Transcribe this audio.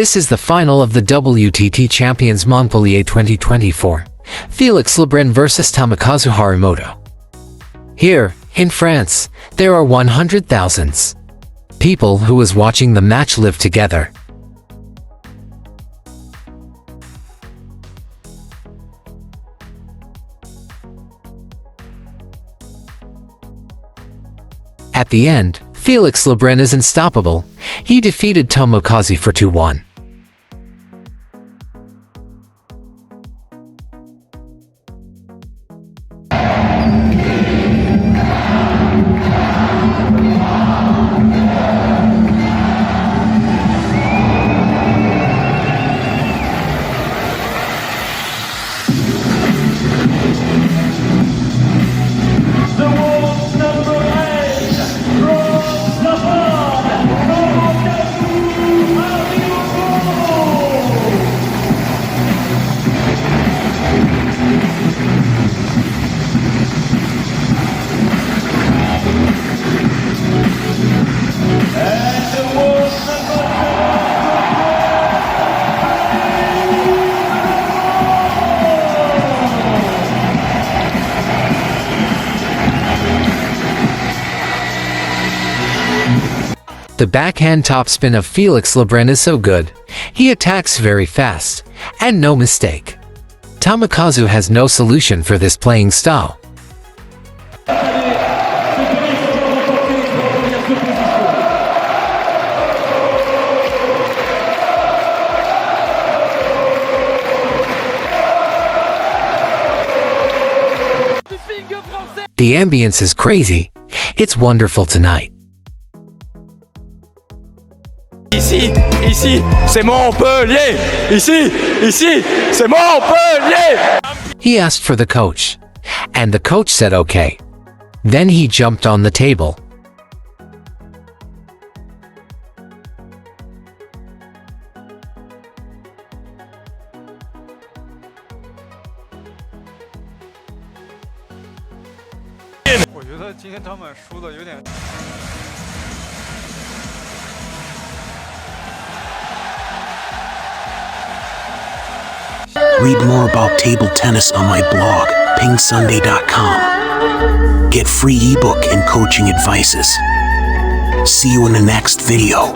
This is the final of the WTT Champions Montpellier 2024. Felix Lebrun vs Tomokazu Harimoto. Here, in France, there are 100,000 people who was watching the match live together. At the end, Felix Lebrun is unstoppable. He defeated Tomokazu for 2-1. The backhand topspin of Felix Lebrun is so good. He attacks very fast, and no mistake. Tomokazu has no solution for this playing style. The ambience is crazy. It's wonderful tonight. Ici, c'est Montpellier! Ici, c'est Montpellier! He asked for the coach, and the coach said okay. Then he jumped on the table. Read more about table tennis on my blog, PingSunday.com. Get free ebook and coaching advices. See you in the next video.